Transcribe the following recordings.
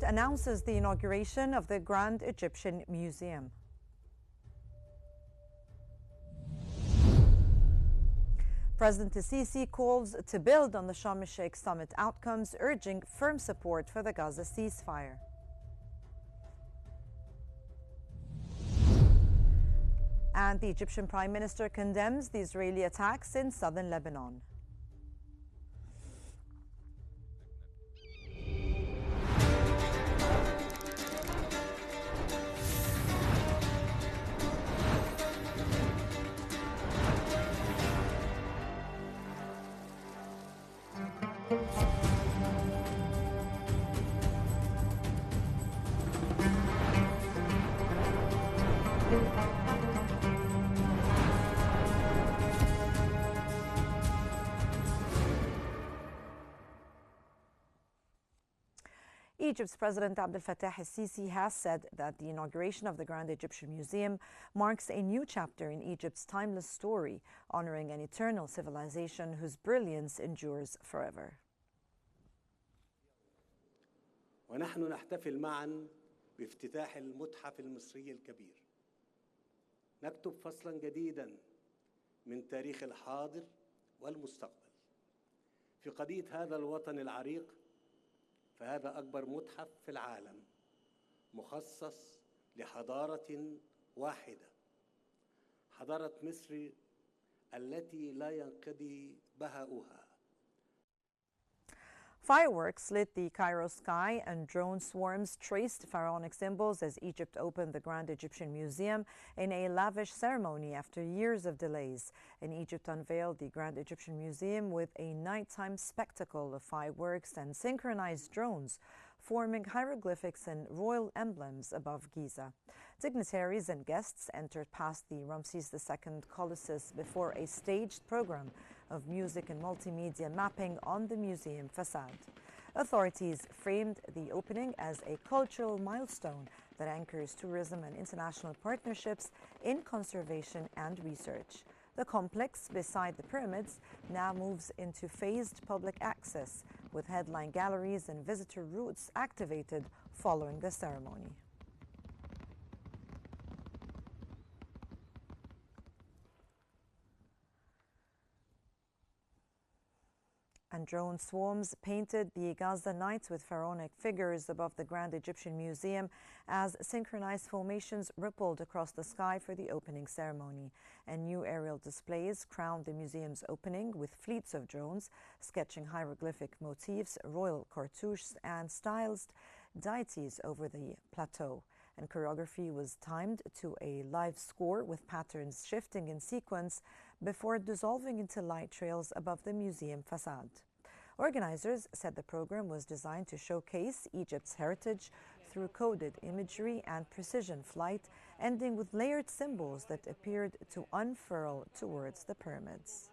announces the inauguration of the Grand Egyptian Museum. President Sisi calls to build on the Sharm el-Sheikh summit outcomes, urging firm support for the Gaza ceasefire. And the Egyptian Prime Minister condemns the Israeli attacks in southern Lebanon. Egypt's President Abdel Fattah el-Sisi has said that the inauguration of the Grand Egyptian Museum marks a new chapter in Egypt's timeless story, honoring an eternal civilization whose brilliance endures forever. ونحن نحتفل معا بافتتاح المتحف المصري الكبير. نكتب فصلا جديدا من تاريخ الحاضر والمستقبل. في قضية هذا الوطن العريق فهذا أكبر متحف في العالم مخصص لحضارة واحدة، حضارة مصر التي لا ينقضي بهاؤها. Fireworks lit the Cairo sky and drone swarms traced pharaonic symbols as Egypt opened the Grand Egyptian Museum in a lavish ceremony after years of delays. And Egypt unveiled the Grand Egyptian Museum with a nighttime spectacle of fireworks and synchronized drones, forming hieroglyphics and royal emblems above Giza. Dignitaries and guests entered past the Ramses II Colossus before a staged program of music and multimedia mapping on the museum facade. Authorities framed the opening as a cultural milestone that anchors tourism and international partnerships in conservation and research. The complex beside the pyramids now moves into phased public access, with headline galleries and visitor routes activated following the ceremony. And drone swarms painted the Gaza nights with pharaonic figures above the Grand Egyptian Museum as synchronized formations rippled across the sky for the opening ceremony. And new aerial displays crowned the museum's opening with fleets of drones sketching hieroglyphic motifs, royal cartouches, and stylized deities over the plateau. And choreography was timed to a live score with patterns shifting in sequence before dissolving into light trails above the museum facade. Organizers said the program was designed to showcase Egypt's heritage through coded imagery and precision flight, ending with layered symbols that appeared to unfurl towards the pyramids.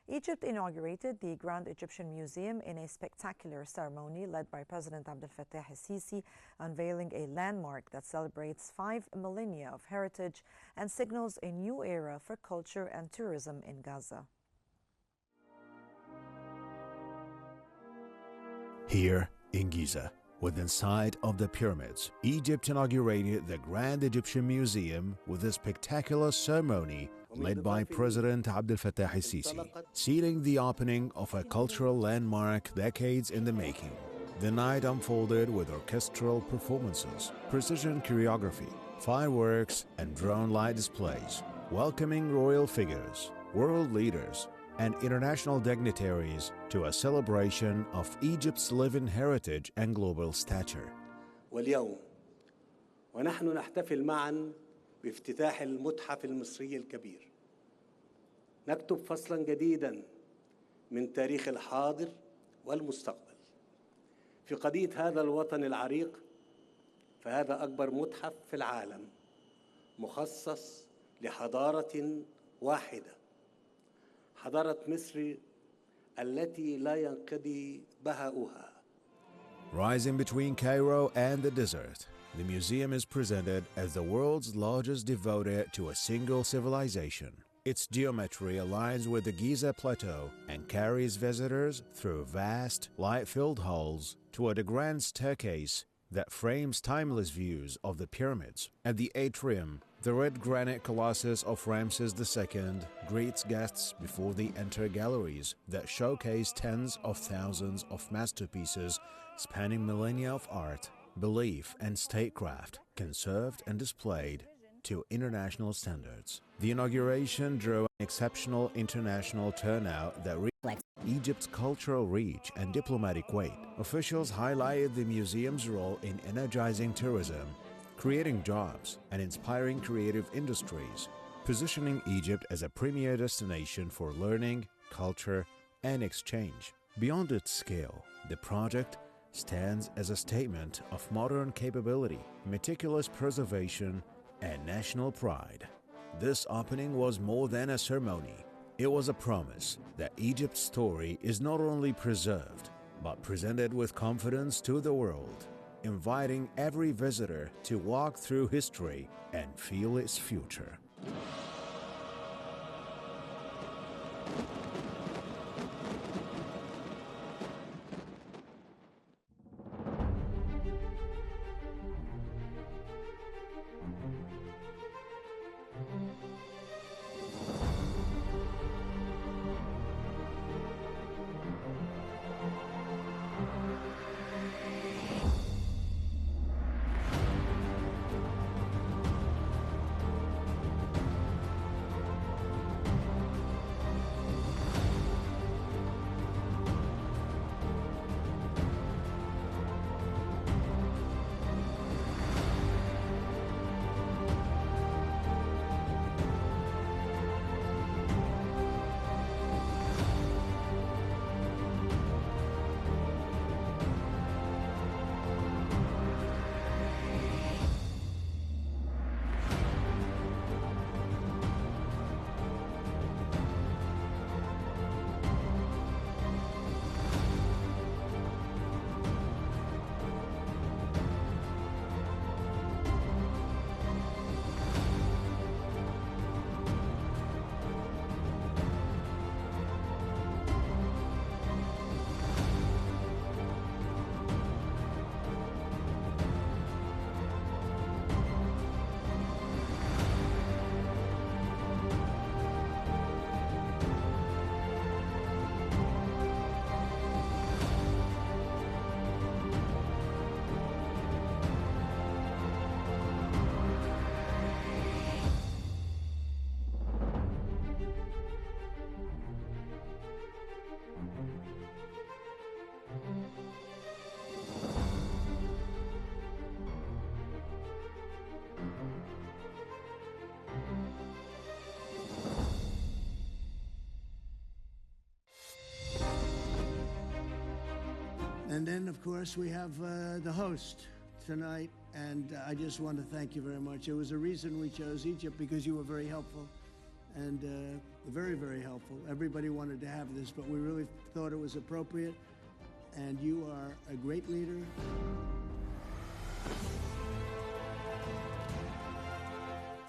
Egypt inaugurated the Grand Egyptian Museum in a spectacular ceremony led by President Abdel Fattah el-Sisi, unveiling a landmark that celebrates 5 millennia of heritage and signals a new era for culture and tourism in Gaza. Here in Giza, within sight of the pyramids, Egypt inaugurated the Grand Egyptian Museum with a spectacular ceremony led by President Abdel Fattah el-Sisi, sealing the opening of a cultural landmark decades in the making. The night unfolded with orchestral performances, precision choreography, fireworks, and drone light displays, welcoming royal figures, world leaders, and international dignitaries to a celebration of Egypt's living heritage and global stature. واليوم ونحن نحتفل معا بافتتاح المتحف المصري الكبير. نكتب فصلا جديدا من تاريخ الحاضر والمستقبل. في قضية هذا الوطن العريق فهذا أكبر متحف في العالم مخصص لحضارة واحدة، حضارة مصر التي لا ينقضي بهاؤها. Rising between Cairo and the desert, the museum is presented as the world's largest devoted to a single civilization. Its geometry aligns with the Giza Plateau and carries visitors through vast, light-filled halls toward a grand staircase that frames timeless views of the pyramids. At the atrium, the red granite colossus of Ramses II greets guests before they enter galleries that showcase tens of thousands of masterpieces spanning millennia of art, belief, and statecraft, conserved and displayed to international standards. The inauguration drew an exceptional international turnout that reflects Egypt's cultural reach and diplomatic weight. Officials highlighted the museum's role in energizing tourism, creating jobs, and inspiring creative industries, positioning Egypt as a premier destination for learning, culture, and exchange. Beyond its scale, the project stands as a statement of modern capability, meticulous preservation, and national pride. This opening was more than a ceremony. It was a promise that Egypt's story is not only preserved, but presented with confidence to the world, inviting every visitor to walk through history and feel its future. And then, of course, we have the host tonight, and I just want to thank you very much. It was a reason we chose Egypt, because you were very helpful, and very, very helpful. Everybody wanted to have this, but we really thought it was appropriate, and you are a great leader.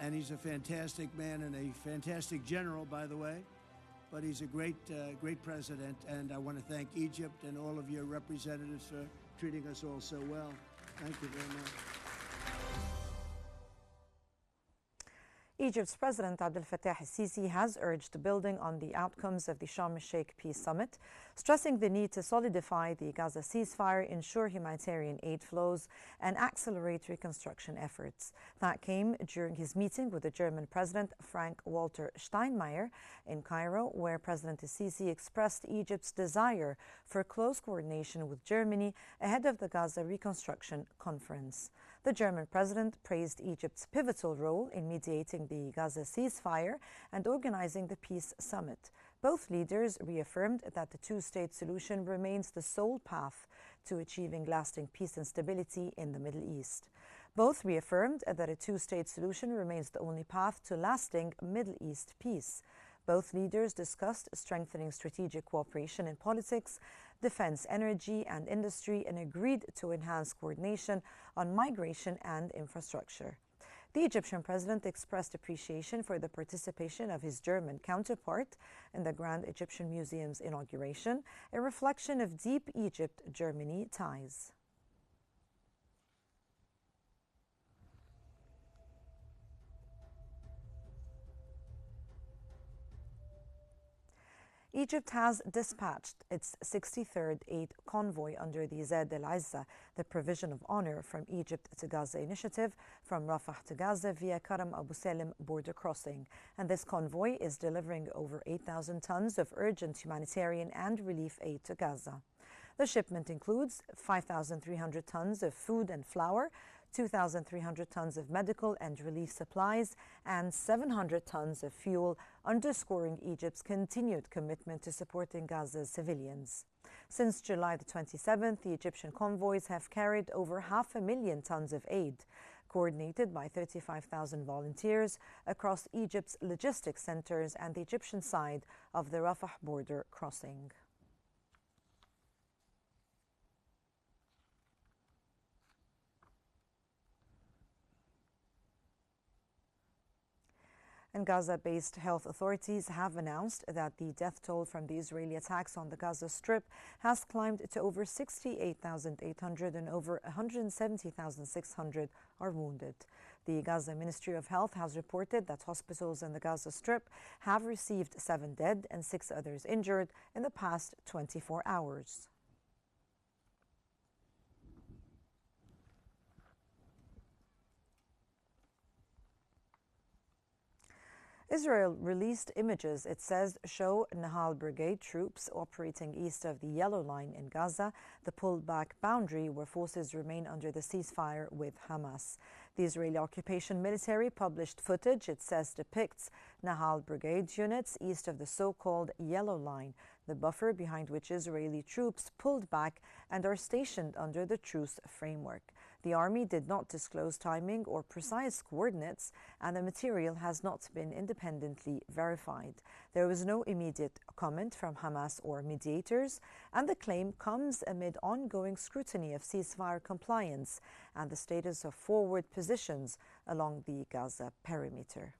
And he's a fantastic man and a fantastic general, by the way. But he's a great president, and I want to thank Egypt and all of your representatives for treating us all so well. Thank you very much. Egypt's President Abdel Fattah el-Sisi has urged building on the outcomes of the Sharm el-Sheikh Peace Summit, stressing the need to solidify the Gaza ceasefire, ensure humanitarian aid flows, and accelerate reconstruction efforts. That came during his meeting with the German President Frank-Walter Steinmeier in Cairo, where President el-Sisi expressed Egypt's desire for close coordination with Germany ahead of the Gaza Reconstruction Conference. The German president praised Egypt's pivotal role in mediating the Gaza ceasefire and organizing the peace summit. Both leaders reaffirmed that the two-state solution remains the sole path to achieving lasting peace and stability in the Middle East. Both reaffirmed that a two-state solution remains the only path to lasting Middle East peace. Both leaders discussed strengthening strategic cooperation in politics, defense, energy, and industry, and agreed to enhance coordination on migration and infrastructure. The Egyptian president expressed appreciation for the participation of his German counterpart in the Grand Egyptian Museum's inauguration, a reflection of deep Egypt-Germany ties. Egypt has dispatched its 63rd aid convoy under the Zaid al-Izza, the provision of honor from Egypt to Gaza initiative, from Rafah to Gaza via Karam Abu Salim border crossing. And this convoy is delivering over 8,000 tons of urgent humanitarian and relief aid to Gaza. The shipment includes 5,300 tons of food and flour, 2,300 tons of medical and relief supplies, and 700 tons of fuel, underscoring Egypt's continued commitment to supporting Gaza's civilians. Since July the 27th, the Egyptian convoys have carried over 500,000 tons of aid, coordinated by 35,000 volunteers across Egypt's logistics centers and the Egyptian side of the Rafah border crossing. And Gaza-based health authorities have announced that the death toll from the Israeli attacks on the Gaza Strip has climbed to over 68,800 and over 170,600 are wounded. The Gaza Ministry of Health has reported that hospitals in the Gaza Strip have received 7 dead and 6 others injured in the past 24 hours. Israel released images, it says, show Nahal Brigade troops operating east of the Yellow Line in Gaza, the pulled-back boundary where forces remain under the ceasefire with Hamas. The Israeli occupation military published footage, it says, depicts Nahal Brigade units east of the so-called Yellow Line, the buffer behind which Israeli troops pulled back and are stationed under the truce framework. The army did not disclose timing or precise coordinates, and the material has not been independently verified. There was no immediate comment from Hamas or mediators, and the claim comes amid ongoing scrutiny of ceasefire compliance and the status of forward positions along the Gaza perimeter.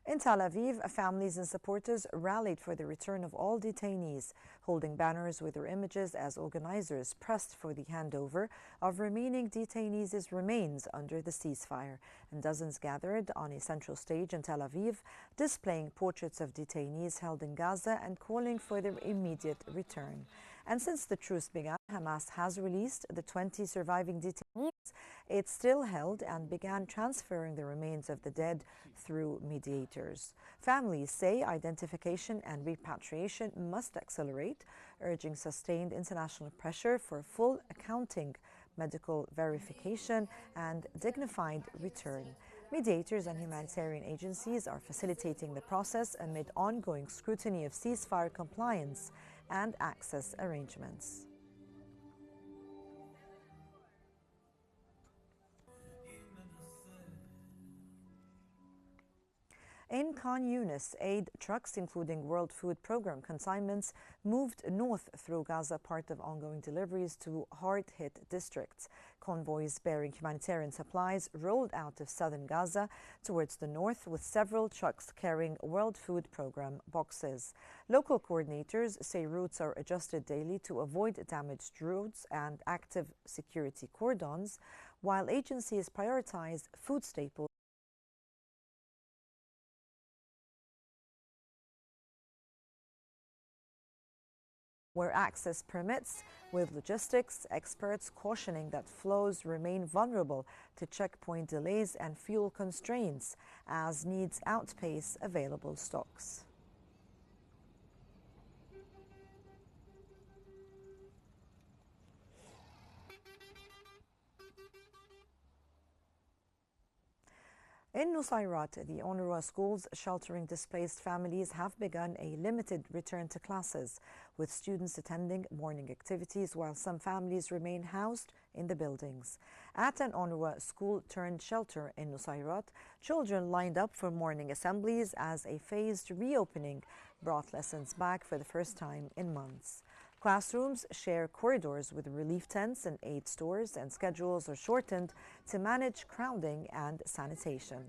In Tel Aviv, families and supporters rallied for the return of all detainees, holding banners with their images as organizers pressed for the handover of remaining detainees' remains under the ceasefire. And dozens gathered on a central stage in Tel Aviv, displaying portraits of detainees held in Gaza and calling for their immediate return. And since the truce began, Hamas has released the 20 surviving detainees it still held and began transferring the remains of the dead through mediators. Families say identification and repatriation must accelerate, urging sustained international pressure for full accounting, medical verification, and dignified return. Mediators and humanitarian agencies are facilitating the process amid ongoing scrutiny of ceasefire compliance and access arrangements. In Qnews, aid trucks, including World Food Programme consignments, moved north through Gaza, part of ongoing deliveries to hard-hit districts. Convoys bearing humanitarian supplies rolled out of southern Gaza towards the north, with several trucks carrying World Food Programme boxes. Local coordinators say routes are adjusted daily to avoid damaged roads and active security cordons, while agencies prioritize food staples where access permits, with logistics experts cautioning that flows remain vulnerable to checkpoint delays and fuel constraints as needs outpace available stocks. In Nuseirat, the UNRWA schools sheltering displaced families have begun a limited return to classes, with students attending morning activities while some families remain housed in the buildings. At an UNRWA school-turned-shelter in Nuseirat, children lined up for morning assemblies as a phased reopening brought lessons back for the first time in months. Classrooms share corridors with relief tents and aid stores, and schedules are shortened to manage crowding and sanitation.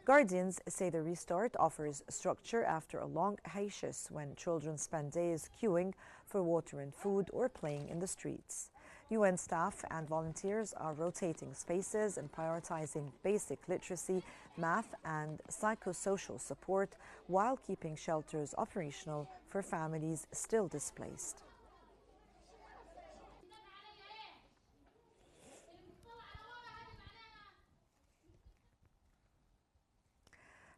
Guardians say the restart offers structure after a long hiatus when children spend days queuing for water and food or playing in the streets. UN staff and volunteers are rotating spaces and prioritizing basic literacy, math, and psychosocial support while keeping shelters operational for families still displaced.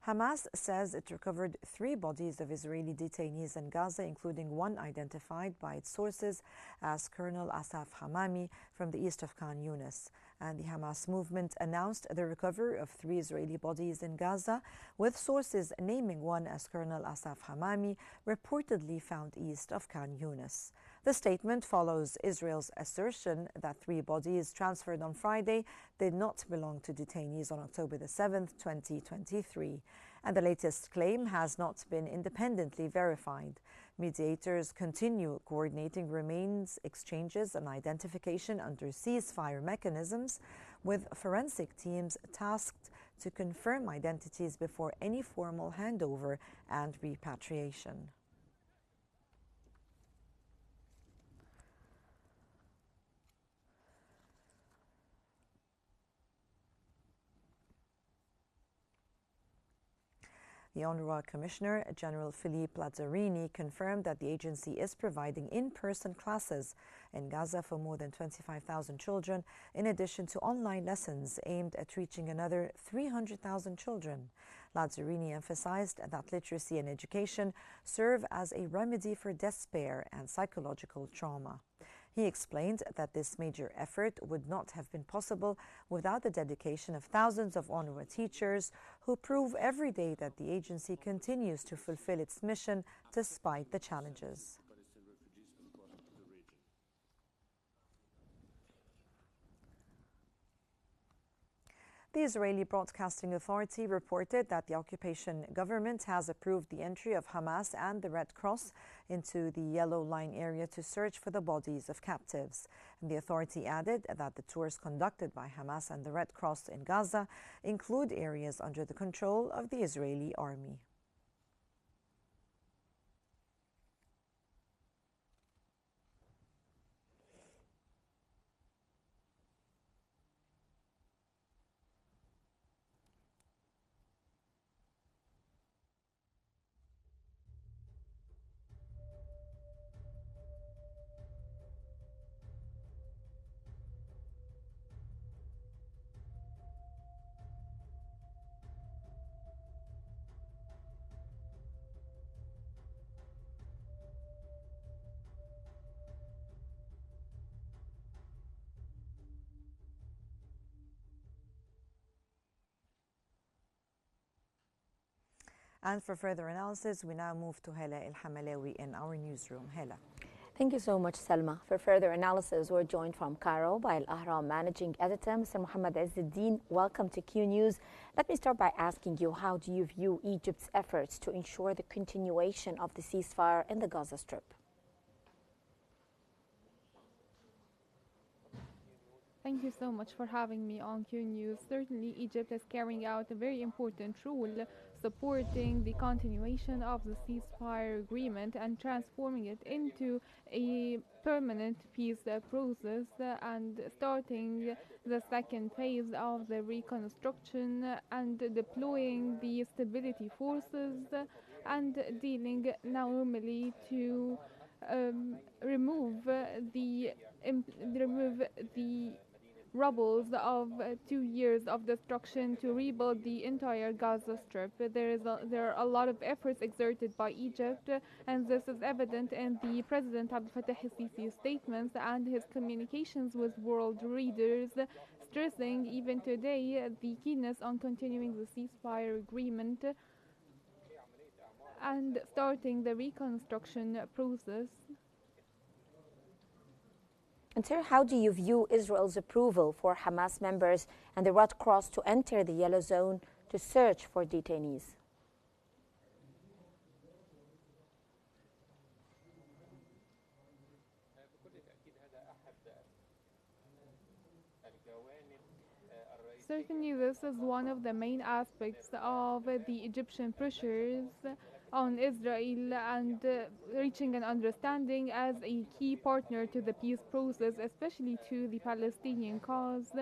Hamas says it recovered 3 bodies of Israeli detainees in Gaza, including one identified by its sources as Colonel Asaf Hamami from the east of Khan Yunis. And the Hamas movement announced the recovery of 3 Israeli bodies in Gaza, with sources naming one as Colonel Asaf Hamami, reportedly found east of Khan Yunis. The statement follows Israel's assertion that 3 bodies transferred on Friday did not belong to detainees on October 7, 2023. And the latest claim has not been independently verified. Mediators continue coordinating remains exchanges and identification under ceasefire mechanisms, with forensic teams tasked to confirm identities before any formal handover and repatriation. The UNRWA Commissioner General Philippe Lazzarini confirmed that the agency is providing in-person classes in Gaza for more than 25,000 children, in addition to online lessons aimed at reaching another 300,000 children. Lazzarini emphasized that literacy and education serve as a remedy for despair and psychological trauma. He explained that this major effort would not have been possible without the dedication of thousands of UNRWA teachers who prove every day that the agency continues to fulfill its mission despite the challenges. The Israeli Broadcasting Authority reported that the occupation government has approved the entry of Hamas and the Red Cross into the Yellow Line area to search for the bodies of captives. And the authority added that the tours conducted by Hamas and the Red Cross in Gaza include areas under the control of the Israeli army. And for further analysis, we now move to Hela El-Hamalawi in our newsroom. Hela. Thank you so much, Selma. For further analysis, we're joined from Cairo by Al-Ahram Managing Editor, Mr. Mohammed Izzeddin. Welcome to Q News. Let me start by asking you, how do you view Egypt's efforts to ensure the continuation of the ceasefire in the Gaza Strip? Thank you so much for having me on Q News. Certainly, Egypt is carrying out a very important role supporting the continuation of the ceasefire agreement and transforming it into a permanent peace process and starting the second phase of the reconstruction and deploying the stability forces and dealing normally to remove the rubbles of 2 years of destruction to rebuild the entire Gaza Strip. There are a lot of efforts exerted by Egypt, and this is evident in the President Abdel Fattah al-Sisi's statements and his communications with world leaders, stressing even today the keenness on continuing the ceasefire agreement and starting the reconstruction process. And sir, how do you view Israel's approval for Hamas members and the Red Cross to enter the Yellow Zone to search for detainees? Certainly, this is one of the main aspects of the Egyptian pressures on Israel and reaching an understanding as a key partner to the peace process, especially to the Palestinian cause.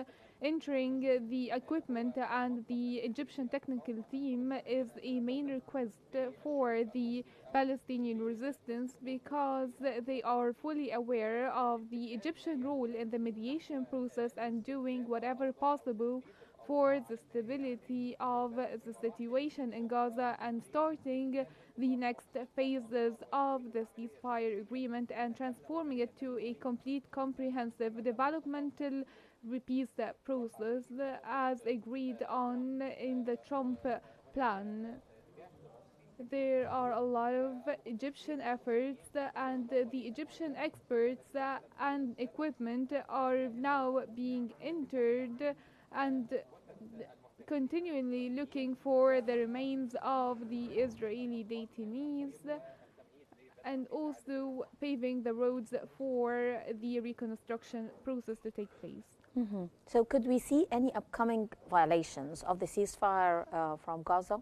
Entering the equipment and the Egyptian technical team is a main request for the Palestinian resistance because they are fully aware of the Egyptian role in the mediation process and doing whatever possible for the stability of the situation in Gaza and starting the next phases of the ceasefire agreement and transforming it to a complete, comprehensive developmental peace process as agreed on in the Trump plan. There are a lot of Egyptian efforts and the Egyptian experts and equipment are now being entered and continually looking for the remains of the Israeli detainees and also paving the roads for the reconstruction process to take place. So could we see any upcoming violations of the ceasefire from Gaza?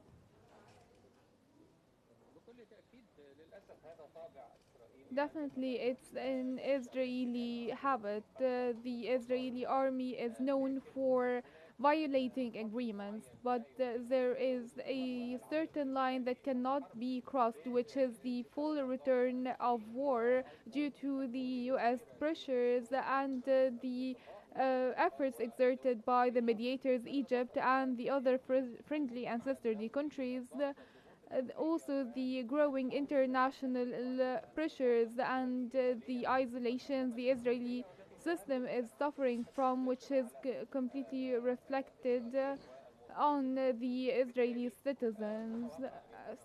Definitely, it's an Israeli habit. The Israeli army is known for violating agreements, but there is a certain line that cannot be crossed, which is the full return of war due to the US pressures and the efforts exerted by the mediators, Egypt and the other friendly and sisterly countries. Also the growing international pressures and the isolations the Israeli system is suffering from, which is completely reflected on the Israeli citizens.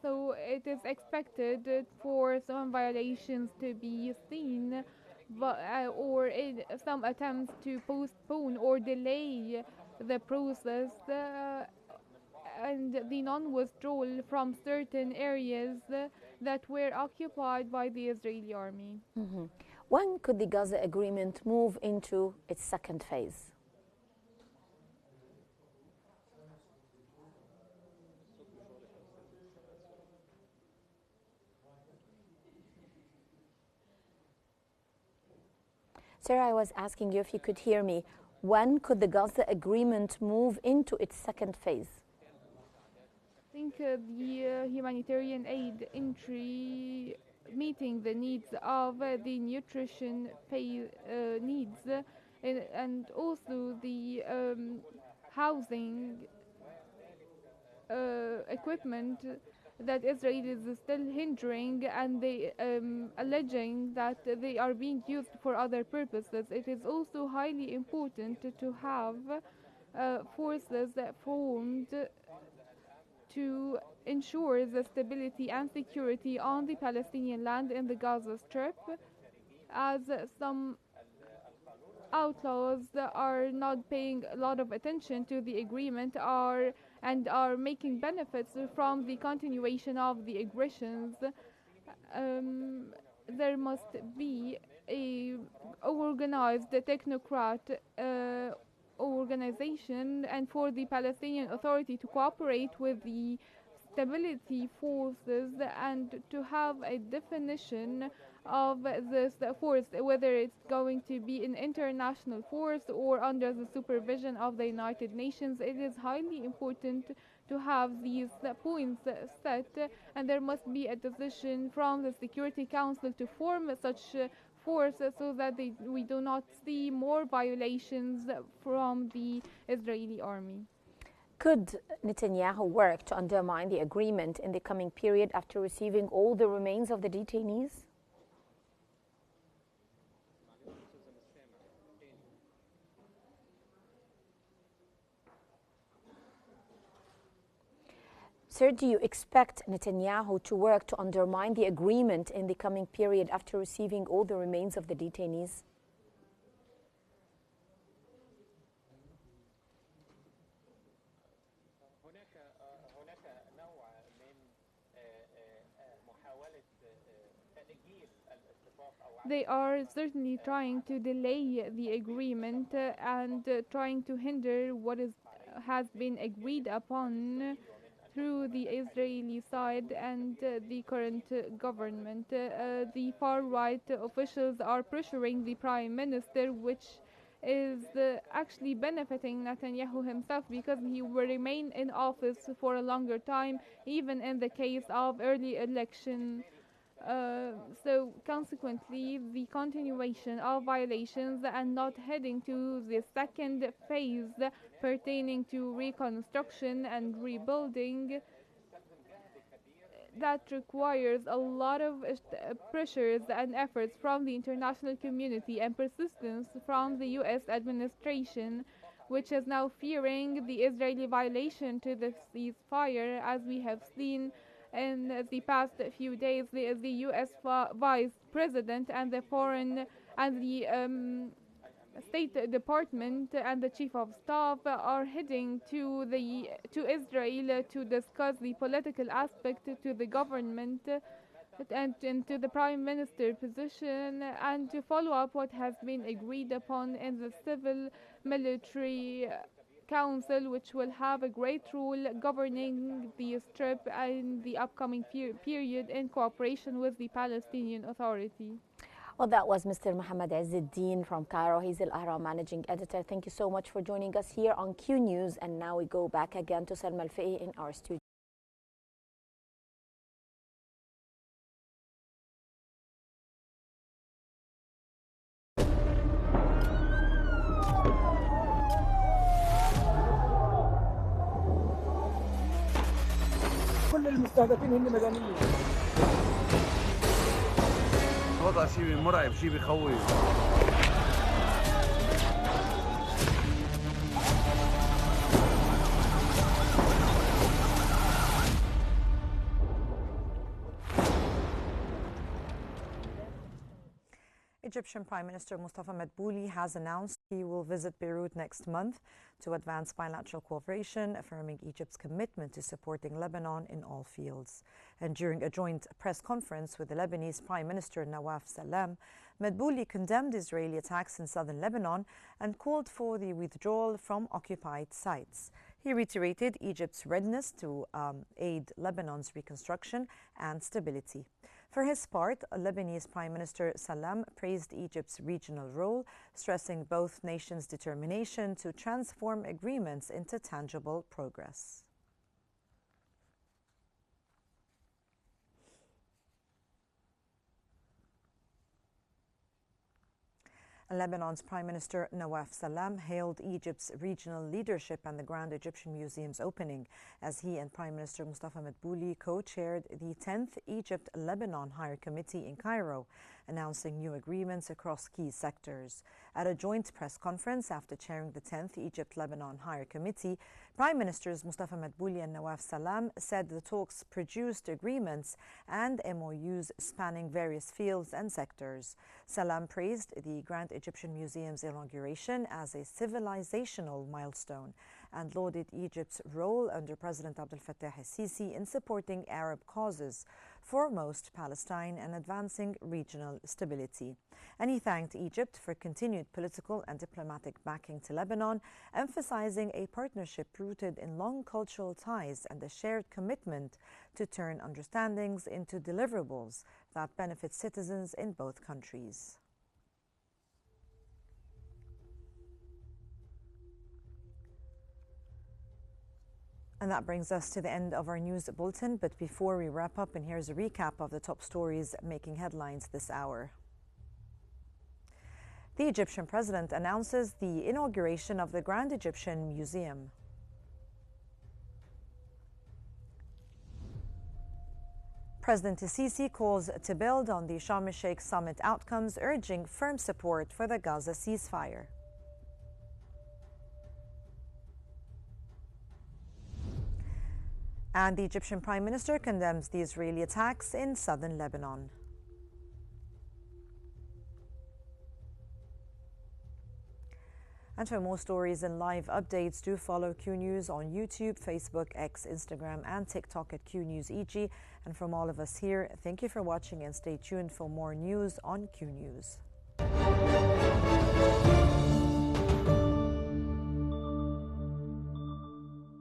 So it is expected for some violations to be seen, but, or some attempts to postpone or delay the process and the non-withdrawal from certain areas that were occupied by the Israeli army. When could the Gaza agreement move into its second phase? Sir, I was asking you if you could hear me. When could the Gaza agreement move into its second phase? I think the humanitarian aid entry meeting the needs of the nutrition needs and also the housing equipment that Israel is still hindering and they alleging that they are being used for other purposes. It is also highly important to have forces that formed to ensure the stability and security on the Palestinian land in the Gaza Strip, as some outlaws are not paying a lot of attention to the agreement and are making benefits from the continuation of the aggressions. There must be a organized technocrat organization and for the Palestinian Authority to cooperate with the stability forces and to have a definition of this force, whether it's going to be an international force or under the supervision of the United Nations. It is highly important to have these points set, and there must be a decision from the Security Council to form such force so that we do not see more violations from the Israeli army. Could Netanyahu work to undermine the agreement in the coming period after receiving all the remains of the detainees? Sir, do you expect Netanyahu to work to undermine the agreement in the coming period after receiving all the remains of the detainees? They are certainly trying to delay the agreement and trying to hinder what has been agreed upon through the Israeli side and the current government. The far-right officials are pressuring the prime minister, which is actually benefiting Netanyahu himself because he will remain in office for a longer time, even in the case of early election. So consequently, the continuation of violations and not heading to the second phase pertaining to reconstruction and rebuilding, that requires a lot of pressures and efforts from the international community and persistence from the U.S. administration, which is now fearing the Israeli violation to the ceasefire, as we have seen in the past few days. The U.S. Vice President and the Foreign and the State Department and the Chief of Staff are heading to Israel to discuss the political aspect to the government and to the Prime Minister position, and to follow up what has been agreed upon in the Civil Military Council, which will have a great role governing the Strip in the upcoming period in cooperation with the Palestinian Authority. Well, that was Mr. Mohammed Izzeddin from Cairo. He's Al-Ahram Managing Editor. Thank you so much for joining us here on Q News. And now we go back again to Salma Al-Fiqi in our studio. كل المستهدفين هن مدنيين. وضع شيء مرعب، شيء بخوف. Egyptian Prime Minister Mustafa Madbouli has announced he will visit Beirut next month to advance bilateral cooperation, affirming Egypt's commitment to supporting Lebanon in all fields. And during a joint press conference with the Lebanese Prime Minister Nawaf Salam, Madbouli condemned Israeli attacks in southern Lebanon and called for the withdrawal from occupied sites. He reiterated Egypt's readiness to aid Lebanon's reconstruction and stability. For his part, Lebanese Prime Minister Salam praised Egypt's regional role, stressing both nations' determination to transform agreements into tangible progress. Lebanon's Prime Minister Nawaf Salam hailed Egypt's regional leadership and the Grand Egyptian Museum's opening as he and Prime Minister Mustafa Madbouli co-chaired the 10th Egypt-Lebanon Higher Committee in Cairo, announcing new agreements across key sectors. At a joint press conference after chairing the 10th Egypt-Lebanon Higher Committee, Prime Ministers Mustafa Madbouli and Nawaf Salam said the talks produced agreements and MOUs spanning various fields and sectors. Salam praised the Grand Egyptian Museum's inauguration as a civilizational milestone and lauded Egypt's role under President Abdel Fattah el-Sisi in supporting Arab causes, foremost Palestine, and advancing regional stability. And he thanked Egypt for continued political and diplomatic backing to Lebanon, emphasizing a partnership rooted in long cultural ties and a shared commitment to turn understandings into deliverables that benefit citizens in both countries. And that brings us to the end of our news bulletin. But before we wrap up, and here's a recap of the top stories making headlines this hour. The Egyptian president announces the inauguration of the Grand Egyptian Museum. President el-Sisi calls to build on the Sharm el-Sheikh summit outcomes, urging firm support for the Gaza ceasefire. And the Egyptian Prime Minister condemns the Israeli attacks in southern Lebanon. And for more stories and live updates, do follow Q News on YouTube, Facebook, X, Instagram, and TikTok at Q News EG. And from all of us here, thank you for watching and stay tuned for more news on Q News.